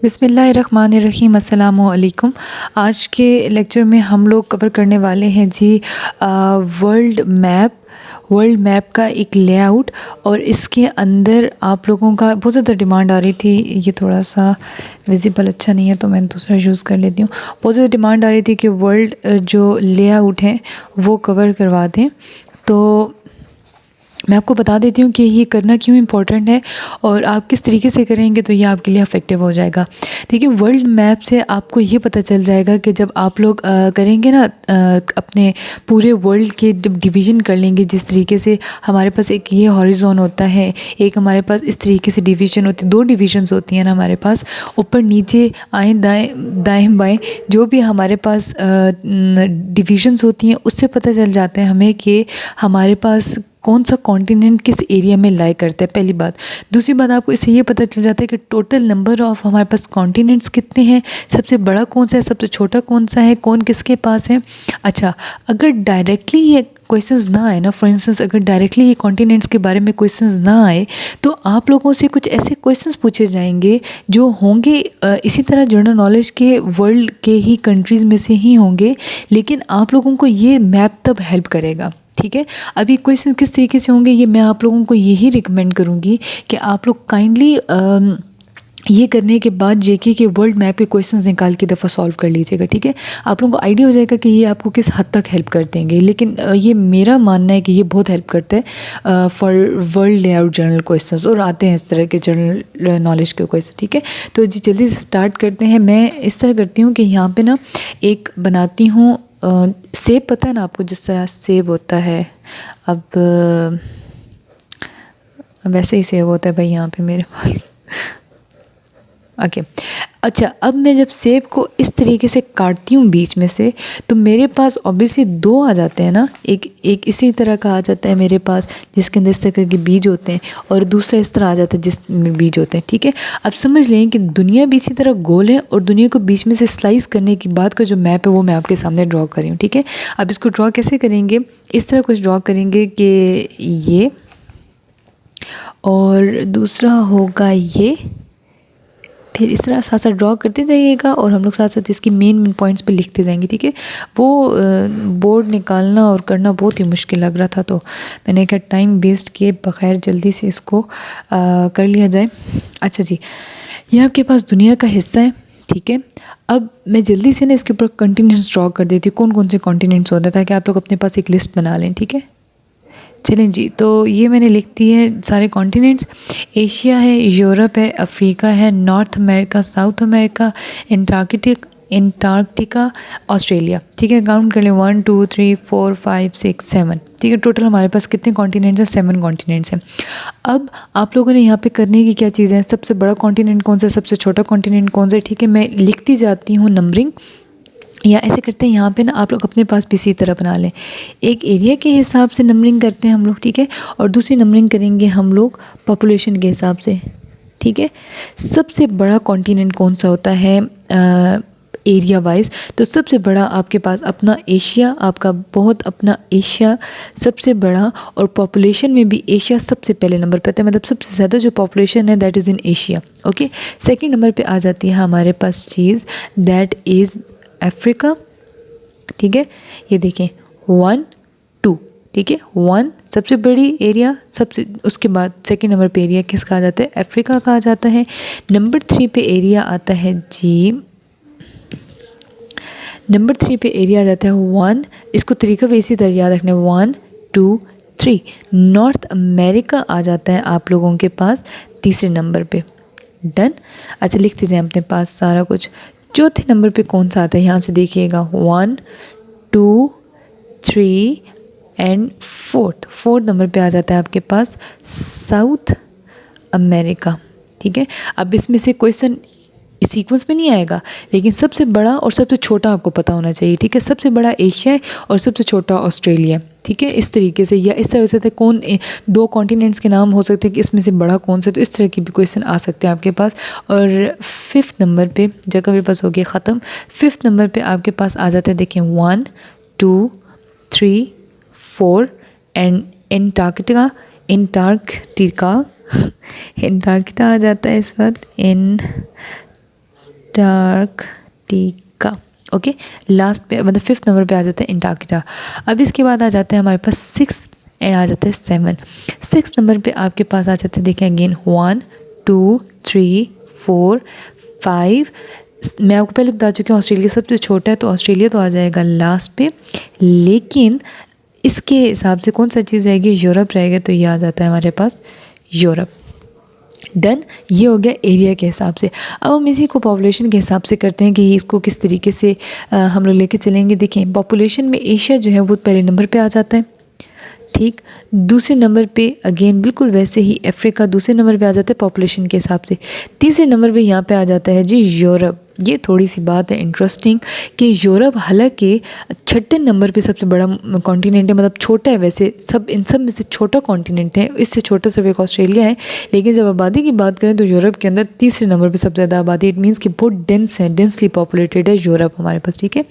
बिस्मिल्लाहिर्रहमानिर्रहीम, अस्सलामु अलैकुम। आज के लेक्चर में हम लोग कवर करने वाले हैं जी वर्ल्ड मैप का एक लेआउट। और इसके अंदर आप लोगों का बहुत ज़्यादा डिमांड आ रही थी, ये थोड़ा सा विजिबल अच्छा नहीं है तो मैं दूसरा यूज़ कर लेती हूँ। बहुत ज़्यादा डिमांड आ रही थी कि वर्ल्ड जो लेआउट है वो कवर करवा दें। तो मैं आपको बता देती हूँ कि ये करना क्यों इम्पोर्टेंट है और आप किस तरीके से करेंगे तो ये आपके लिए इफ़ेक्टिव हो जाएगा। देखिए, वर्ल्ड मैप से आपको ये पता चल जाएगा कि जब आप लोग करेंगे ना, अपने पूरे वर्ल्ड के जब डिवीज़न कर लेंगे, जिस तरीके से हमारे पास एक ये हॉरिज़ॉन होता है, एक हमारे पास इस तरीके से डिवीज़न होती है, 2 डिवीज़न्स होती हैं ना हमारे पास, ऊपर नीचे आएँ दाएँ बाएँ, जो भी हमारे पास डिवीज़न्स होती हैं उससे पता चल जाता है हमें कि हमारे पास कौन सा कॉन्टिनेंट किस एरिया में लाई करता है, पहली बात। दूसरी बात, आपको इससे ये पता चल जाता है कि टोटल नंबर ऑफ़ हमारे पास कॉन्टिनेंट्स कितने हैं, सबसे बड़ा कौन सा है, सबसे छोटा कौन सा है, कौन किसके पास है। अच्छा, अगर डायरेक्टली ये क्वेश्चंस ना आए ना, फॉर इंस्टेंस अगर डायरेक्टली ये कॉन्टिनेंट्स के बारे में क्वेश्चंस ना आए तो आप लोगों से कुछ ऐसे क्वेश्चंस पूछे जाएंगे जो होंगे इसी तरह जनरल नॉलेज के वर्ल्ड के ही कंट्रीज़ में से ही होंगे, लेकिन आप लोगों को ये मैप तब हेल्प करेगा। ठीक है, अभी क्वेश्चन किस तरीके से होंगे ये मैं आप लोगों को यही रिकमेंड करूँगी कि आप लोग काइंडली ये करने के बाद जेके के वर्ल्ड मैप के क्वेश्चंस निकाल के दफ़ा सॉल्व कर लीजिएगा। ठीक है, आप लोगों को आइडिया हो जाएगा कि ये आपको किस हद तक हेल्प कर देंगे। लेकिन ये मेरा मानना है कि ये बहुत हेल्प करता है for world layout general questions, और आते हैं इस तरह के जनरल नॉलेज के क्वेश्चन। ठीक है, तो जी जल्दी से स्टार्ट करते हैं। मैं इस तरह करती हूँ कि यहाँ पे ना एक बनाती हूँ सेब, पता है ना आपको, जिस तरह सेब होता है। अब वैसे ही सेब होता है भाई यहाँ पे मेरे पास। ओके, अच्छा, अब मैं जब सेब को इस तरीके से काटती हूँ बीच में से, तो मेरे पास ऑब्वियसली 2 आ जाते हैं ना। एक इसी तरह का आ जाता है मेरे पास जिसके अंदर इस तरह के बीज होते हैं, और दूसरा इस तरह आ जाता है जिसमें बीज होते हैं। ठीक है, अब समझ लें कि दुनिया भी इसी तरह गोल है और दुनिया को बीच में से स्लाइस करने के बाद का जो मैप है वो मैं आपके सामने ड्रॉ कर रही हूँ। ठीक है, अब इसको ड्रॉ कैसे करेंगे, इस तरह कुछ ड्रॉ करेंगे कि ये, और दूसरा होगा ये, फिर इस तरह साथ साथ ड्रॉ करते जाइएगा और हम लोग साथ साथ इसकी मेन पॉइंट्स पे लिखते जाएंगे। ठीक है, वो बोर्ड निकालना और करना बहुत ही मुश्किल लग रहा था, तो मैंने कहा टाइम वेस्ट किए बगैर जल्दी से इसको कर लिया जाए। अच्छा जी, ये आपके पास दुनिया का हिस्सा है। ठीक है, अब मैं जल्दी से ना इसके ऊपर कॉन्टिनेंट्स ड्रॉ कर देती हूँ, कौन कौन से कॉन्टिनेंट्स होते हैं, ताकि आप लोग अपने पास एक लिस्ट बना लें। ठीक है, चलें जी, तो ये मैंने लिख दी है सारे कॉन्टिनेंट्स। एशिया है, यूरोप है, अफ्रीका है, north America, south America, Antarctica, Australia. ठीक है, काउंट कर लें 1 2 3 4 5 6 7। ठीक है, टोटल हमारे पास कितने कॉन्टिनेंट्स हैं, 7 कॉन्टिनेंट्स हैं। अब आप लोगों ने यहाँ पे करने की क्या चीज़ें हैं, सबसे बड़ा कॉन्टिनेंट कौन सा है, सबसे छोटा कॉन्टिनेंट कौन सा है। ठीक है, मैं लिखती जाती हूँ नंबरिंग, या ऐसे करते हैं यहाँ पे ना, आप लोग अपने पास भी इसी तरह बना लें। एक एरिया के हिसाब से नंबरिंग करते हैं हम लोग। ठीक है, और दूसरी नंबरिंग करेंगे हम लोग पॉपुलेशन के हिसाब से। ठीक है, सबसे बड़ा कॉन्टिनेंट कौन सा होता है एरिया वाइज, तो सबसे बड़ा आपके पास अपना एशिया, आपका बहुत अपना एशिया सबसे बड़ा, और पॉपुलेशन में भी एशिया सबसे पहले नंबर पे आता है, मतलब सबसे ज़्यादा जो पॉपुलेशन है that is in Asia. Okay, second number पे आ जाती है हमारे पास चीज़ दैट इज़ अफ्रीका। ठीक है, ये देखें 1 2। ठीक है, 1 सबसे बड़ी एरिया, सबसे उसके बाद सेकंड नंबर पे एरिया किसका आ जाता है, अफ्रीका का आ जाता है। नंबर 3 पे एरिया आता है जी, नंबर 3 पे एरिया आ जाता है 1, इसको तरीका भी इसी तरह याद रखना है, 1 2 3। नॉर्थ अमेरिका आ जाता है आप लोगों के पास तीसरे नंबर पे। डन, अच्छा लिखते जाएं अपने पास सारा कुछ। चौथे नंबर पे कौन सा आता है, यहाँ से देखिएगा 1 2 3 एंड फोर्थ नंबर पे आ जाता है आपके पास साउथ अमेरिका। ठीक है, अब इसमें से क्वेश्चन इस सीक्वेंस में नहीं आएगा, लेकिन सबसे बड़ा और सबसे छोटा आपको पता होना चाहिए। ठीक है, सबसे बड़ा एशिया है और सबसे छोटा ऑस्ट्रेलिया। ठीक है, इस तरीके से, या इस तरह से कौन 2 कॉन्टिनेंट्स के नाम हो सकते हैं कि इसमें से बड़ा कौन सा, तो इस तरह के भी क्वेश्चन आ सकते हैं आपके पास। और 5th नंबर पे जगह मेरे पास हो गया ख़त्म। 5th नंबर पे आपके पास आ जाता है, देखें 1 2 3 4 एंड एंटार्क्टिका एंटार्क्टिका आ जाता है इस वक्त, अंटार्कटिका। ओके, लास्ट पे मतलब 5th नंबर पे आ जाता है अंटार्कटिका। अब इसके बाद आ जाता है हमारे पास 6 एंड आ जाता है 7। 6 नंबर पे आपके पास आ जाते हैं, देखें अगेन 1 2 3 4 5। मैं आपको पहले बता चुकी हूँ ऑस्ट्रेलिया सबसे छोटा है, तो ऑस्ट्रेलिया तो आ जाएगा लास्ट पे, लेकिन इसके हिसाब से कौन सा चीज़ रहेगी, यूरोप रहेगा, तो ये आ जाता है हमारे पास यूरोप। डन, ये हो गया एरिया के हिसाब से। अब हम इसी को पॉपुलेशन के हिसाब से करते हैं कि इसको किस तरीके से हम लोग लेके चलेंगे। देखें पॉपुलेशन में एशिया जो है वो पहले नंबर पे आ जाता है, ठीक। दूसरे नंबर पे अगेन बिल्कुल वैसे ही अफ्रीका दूसरे नंबर पे आ जाता है पॉपुलेशन के हिसाब से। तीसरे नंबर पे यहाँ पे आ जाता है जी यूरोप। ये थोड़ी सी बात है इंटरेस्टिंग कि यूरोप हालांकि 6ठे नंबर पे सबसे बड़ा कॉन्टिनेंट है, मतलब छोटा है वैसे, सब इन सब में से छोटा कॉन्टिनेंट है, इससे छोटा सिर्फ एक ऑस्ट्रेलिया है, लेकिन जब आबादी की बात करें तो यूरोप के अंदर तीसरे नंबर पे सबसे ज़्यादा आबादी। इट मीन्स कि बहुत डेंस है, डेंसली पॉपुलेटेड है यूरोप हमारे पास, ठीक है।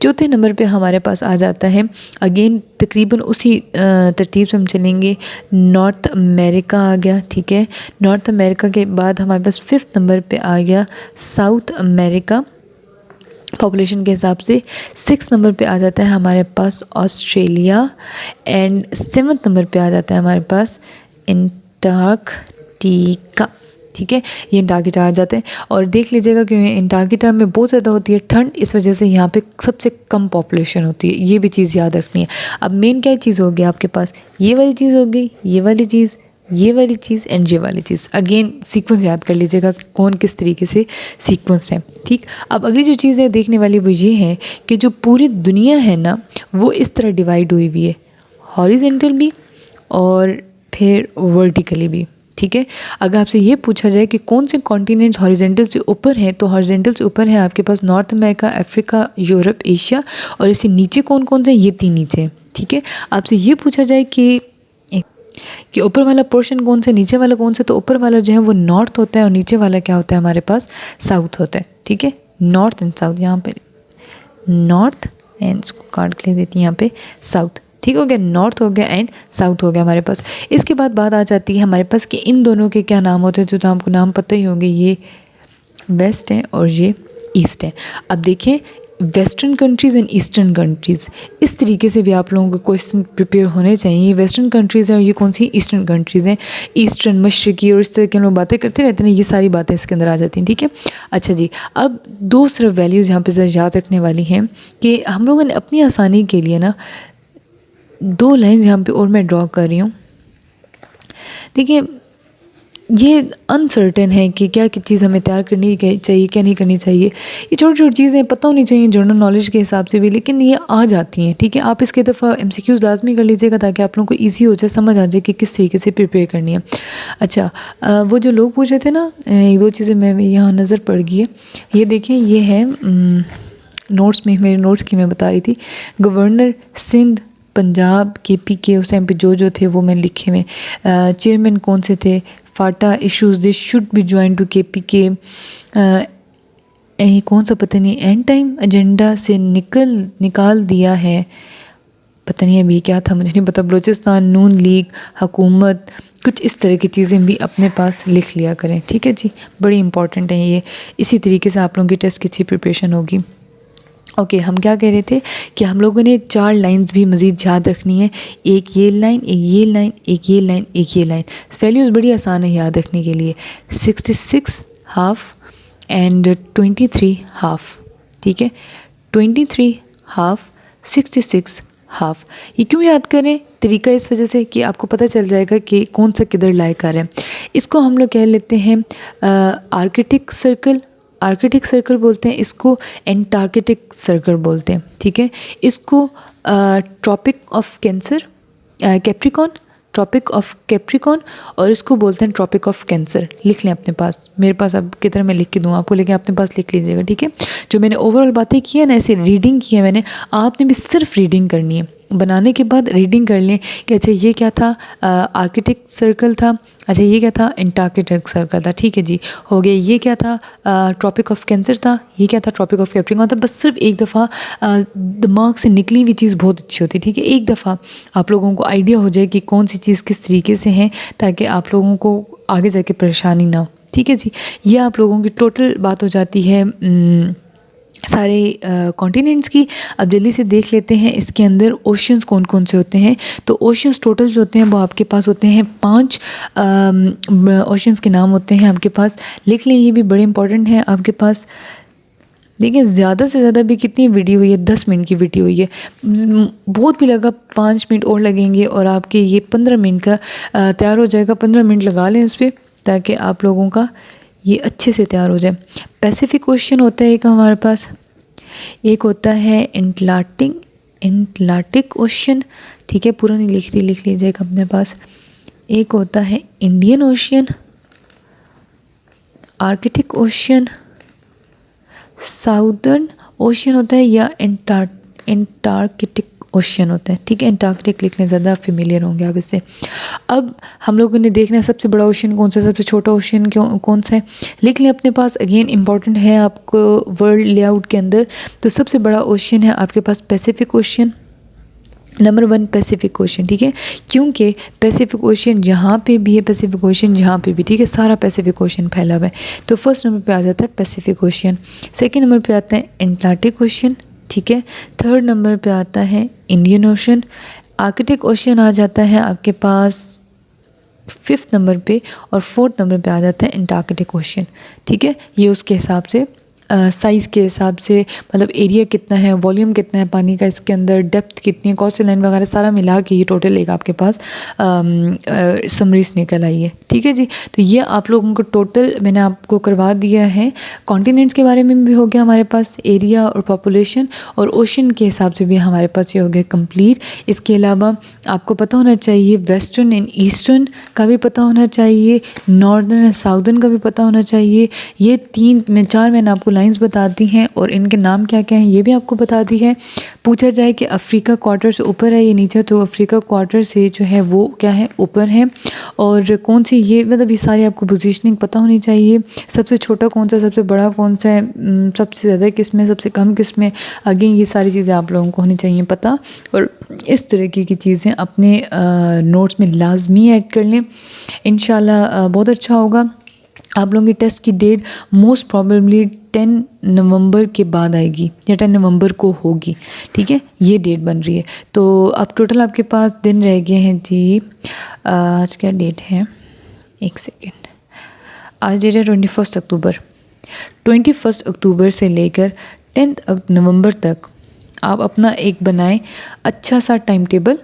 चौथे नंबर पर हमारे पास आ जाता है अगेन तकरीबन उसी तरतीब से हम चलेंगे, नॉर्थ अमेरिका आ गया, ठीक है। नॉर्थ अमेरिका के बाद हमारे पास 5th नंबर पे आ गया साउथ अमेरिका पॉपुलेशन के हिसाब से। 6 नंबर पे आ जाता है हमारे पास ऑस्ट्रेलिया एंड 7th नंबर पे आ जाता है हमारे पास अंटार्कटिका, ठीक है। ये अंटार्कटिका आ जाते हैं और देख लीजिएगा कि अंटार्कटिका में बहुत ज़्यादा होती है ठंड, इस वजह से यहाँ पे सबसे कम पॉपुलेशन होती है, ये भी चीज़ याद रखनी है। अब मेन क्या चीज़ होगी आपके पास, ये वाली चीज़ होगी, ये वाली चीज़, ये वाली चीज़ एंड ये वाली चीज़। अगेन सीक्वेंस याद कर लीजिएगा कौन किस तरीके से सीक्वेंस है, ठीक। अब अगली जो चीज़ है देखने वाली वो ये है कि जो पूरी दुनिया है ना वो इस तरह डिवाइड हुई हुई है, हॉरिजेंटल भी और फिर वर्टिकली भी, ठीक है। अगर आपसे ये पूछा जाए कि कौन से कॉन्टिनेंट्स हॉरिजेंटल से ऊपर हैं, तो हॉरिजेंटल से ऊपर है आपके पास North America, Africa, Europe, Asia, और इससे नीचे कौन कौन से, ये 3 नीचे हैं, ठीक है। आपसे ये पूछा जाए कि ऊपर वाला पोर्शन कौन सा, नीचे वाला कौन सा, तो ऊपर वाला जो है वो नॉर्थ होता है और नीचे वाला क्या होता है हमारे पास, साउथ होता है, ठीक है। नॉर्थ एंड साउथ, यहाँ पे नॉर्थ एंड इसको काट के ले देती है यहाँ पे साउथ, ठीक हो गया। नॉर्थ हो गया एंड साउथ हो गया हमारे पास। इसके बाद बात आ जाती है हमारे पास कि इन दोनों के क्या नाम होते हैं, तो आपको नाम पता ही होंगे, ये वेस्ट है और ये ईस्ट है। अब देखिए western countries and eastern countries, इस तरीके से भी आप लोगों को क्वेश्चन प्रिपेयर होने चाहिए। ये वेस्टर्न कंट्रीज़ हैं और ये कौन सी ईस्टर्न कंट्रीज़ हैं, ईस्टर्न, मशरकी, और इस तरह के हम लोग बातें करते रहते हैं, ये सारी बातें इसके अंदर आ जाती हैं, ठीक है। अच्छा जी, अब दो सिर्फ वैल्यूज़ यहाँ पे ज़रा याद रखने वाली हैं कि हम लोगों ने अपनी आसानी के लिए ना 2 लाइन्स यहाँ पे और मैं ड्रॉ कर रही हूँ। देखिए ये अनसर्टेन है कि क्या चीज़ हमें तैयार करनी चाहिए, क्या नहीं करनी चाहिए। ये छोटी छोटी चीज़ें पता होनी चाहिए जनरल नॉलेज के हिसाब से भी, लेकिन ये आ जाती हैं, ठीक है। आप इसके दफ़ा MCQs लाजमी कर लीजिएगा ताकि आप लोगों को ईजी हो जाए, समझ आ जाए कि किस तरीके से प्रिपेयर करनी है। अच्छा, वो जो लोग पूछ रहे थे ना, 1-2 चीज़ें मैं यहाँ नज़र पड़ गई है। ये देखें, ये है नोट्स में, मेरे नोट्स की मैं बता रही थी, गवर्नर सिंध, पंजाब, KP के उस टाइम पे जो थे वो मैंने लिखे हुए। चेयरमैन कौन से थे, FATA issues this should be join to KP के, कौन सा पता नहीं, एंड टाइम एजेंडा से निकाल दिया है, पता नहीं अभी क्या था मुझे नहीं पता। बलूचिस्तान, नून लीग, हुकूमत, कुछ इस तरह की चीज़ें भी अपने पास लिख लिया करें, ठीक है जी, बड़ी इंपॉर्टेंट है ये। इसी तरीके से आप लोगों की टेस्ट की अच्छी प्रिपरेशन होगी। ओके, हम क्या कह रहे थे कि हम लोगों ने 4 लाइंस भी मज़ीद याद रखनी है, एक ये लाइन, एक ये लाइन, एक ये लाइन, एक ये लाइन। वैल्यूज़ बड़ी आसान है याद रखने के लिए, 66 हाफ एंड 23 हाफ, ठीक है। 23 हाफ, 66 हाफ। ये क्यों याद करें, तरीका इस वजह से कि आपको पता चल जाएगा कि कौन सा किधर लाई कर है। इसको हम लोग कह लेते हैं आर्कटिक सर्कल, आर्कटिक सर्कल बोलते हैं इसको, एंटार्कटिक सर्कल बोलते हैं, ठीक है। इसको tropic of cancer, Capricorn, tropic of Capricorn, और इसको बोलते हैं ट्रॉपिक ऑफ कैंसर। लिख लें अपने पास, मेरे पास अब किधर मैं लिख के दूँ आपको, लेकिन अपने पास लिख लीजिएगा, ठीक है। जो मैंने ओवरऑल बातें की है ना, ऐसे रीडिंग की है मैंने, आपने भी सिर्फ रीडिंग करनी है, बनाने के बाद रीडिंग कर लें कि अच्छा ये क्या था, आर्कटिक सर्कल था, अच्छा ये क्या था, एंटार्कटिक सर्कल था, ठीक है जी, हो गया। ये क्या था, ट्रॉपिक ऑफ कैंसर था, ये क्या था, ट्रॉपिक ऑफ कैप्रिकॉन था। बस सिर्फ एक दफ़ा दिमाग से निकली हुई चीज़ बहुत अच्छी होती है, ठीक है। एक दफ़ा आप लोगों को आइडिया हो जाए कि कौन सी चीज़ किस तरीके से है, ताकि आप लोगों को आगे जाके परेशानी ना हो, ठीक है जी। ये आप लोगों की टोटल बात हो जाती है सारे कॉन्टिनेंट्स की। अब जल्दी से देख लेते हैं इसके अंदर ओशंस कौन कौन से होते हैं। तो ओशंस टोटल जो होते हैं वो आपके पास होते हैं 5 ओशंस के नाम होते हैं आपके पास, लिख लें, ये भी बड़े इंपॉर्टेंट हैं आपके पास। देखिए ज़्यादा से ज़्यादा भी कितनी वीडियो हुई है, 10 मिनट की वीडियो हुई है, बहुत भी लगा 5 मिनट और लगेंगे और आपके ये 15 मिनट का तैयार हो जाएगा। 15 मिनट लगा लें इस पर ताकि आप लोगों का ये अच्छे से तैयार हो जाए। पैसिफिक ओशन होता है एक हमारे पास, एक होता है एटलांटिक ओशन, ठीक है, पूरा नहीं लिख लीजिएगा अपने पास। एक होता है Indian ocean, Arctic ocean, southern ocean होता है या एंटार्कटिक ओशन होता है, ठीक है, एंटार्कटिक लिख लें, ज़्यादा फेमिलियर होंगे आप इससे। अब हम लोगों ने देखना है सबसे बड़ा ओशन कौन सा, सबसे छोटा ओशन कौन सा है, लिख लें अपने पास। अगेन इंपॉर्टेंट है आपको वर्ल्ड लेआउट के अंदर। तो सबसे बड़ा ओशन है आपके पास Pacific ocean, number 1 Pacific ocean, ठीक है, क्योंकि पैसिफिक ओशन जहाँ पे भी है, पैसिफिक ओशन जहाँ पे भी, ठीक है, सारा पैसिफिक ओशन फैला हुआ है। तो फर्स्ट नंबर पे आ जाता है पैसिफिक ओशन, सेकंड नंबर पे आता है एटलांटिक ओशन, ठीक है, थर्ड नंबर पे आता है इंडियन ओशन, आर्कटिक ओशन आ जाता है आपके पास 5th नंबर पे, और 4th नंबर पे आ जाता है एंटार्कटिक ओशन, ठीक है। ये उसके हिसाब से साइज़ के हिसाब से, मतलब एरिया कितना है, वॉल्यूम कितना है पानी का इसके अंदर, डेप्थ कितनी है, कोस्टल लाइन वगैरह सारा मिला के ये टोटल एक आपके पास समरीज निकल आई है, ठीक है जी। तो ये आप लोगों को टोटल मैंने आपको करवा दिया है। कॉन्टिनेंट्स के बारे में भी हो गया हमारे पास, एरिया और पॉपुलेशन, और ओशन के हिसाब से भी हमारे पास ये हो गया कंप्लीट। इसके अलावा आपको पता होना चाहिए वेस्टर्न एंड ईस्टर्न का भी पता होना चाहिए, नॉर्दर्न एंड साउदर्न का भी पता होना चाहिए। ये 4 मैंने आपको लाइंस बता दी हैं और इनके नाम क्या क्या हैं ये भी आपको बता दी है। पूछा जाए कि अफ्रीका क्वार्टर से ऊपर है या नीचे, तो अफ्रीका क्वार्टर से जो है वो क्या है, ऊपर है। और कौन सी ये, मतलब ये सारी आपको पोजीशनिंग पता होनी चाहिए। सबसे छोटा कौन सा, सबसे बड़ा कौन सा है, सबसे ज़्यादा किस में, सबसे कम किस में, अगेन ये सारी चीज़ें आप लोगों को होनी चाहिए पता। और इस तरीके की चीज़ें अपने नोट्स में लाजमी ऐड कर लें, इंशाल्लाह बहुत अच्छा होगा। आप लोगों की टेस्ट की डेट मोस्ट प्रॉबेबली 10 नवंबर के बाद आएगी या 10 नवंबर को होगी, ठीक है, ये डेट बन रही है। तो अब टोटल आपके पास दिन रह गए हैं जी, आज क्या डेट है, एक सेकेंड, आज डेट है 21 अक्टूबर। 21 अक्टूबर से लेकर 10 नवंबर तक आप अपना एक बनाएं अच्छा सा टाइम टेबल,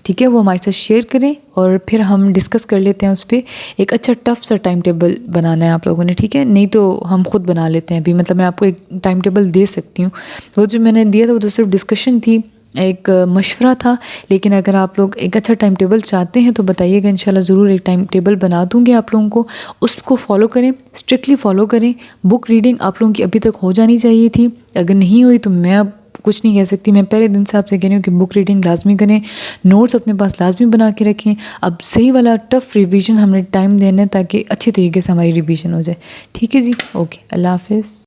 ठीक है, वो हमारे साथ शेयर करें और फिर हम डिस्कस कर लेते हैं उस पर। एक अच्छा टफ सा टाइम टेबल बनाना है आप लोगों ने, ठीक है, नहीं तो हम खुद बना लेते हैं अभी, मतलब मैं आपको एक टाइम टेबल दे सकती हूँ, वो जो मैंने दिया था वो तो सिर्फ डिस्कशन थी, एक मशवरा था। लेकिन अगर आप लोग एक अच्छा टाइम टेबल चाहते हैं तो बताइएगा, इंशाल्लाह ज़रूर एक टाइम टेबल बना दूँगी आप लोगों को, उसको फॉलो करें, स्ट्रिक्टली फॉलो करें। बुक रीडिंग आप लोगों की अभी तक हो जानी चाहिए थी, अगर नहीं हुई तो मैं अब कुछ नहीं कह सकती। मैं पहले दिन से आपसे कह रही हूँ कि बुक रीडिंग लाजमी करें, नोट्स अपने पास लाजमी बना के रखें। अब सही वाला टफ़ रिवीजन हमने टाइम देना है ताकि अच्छी तरीके से हमारी रिवीजन हो जाए, ठीक है जी। ओके, अल्लाह हाफिज़।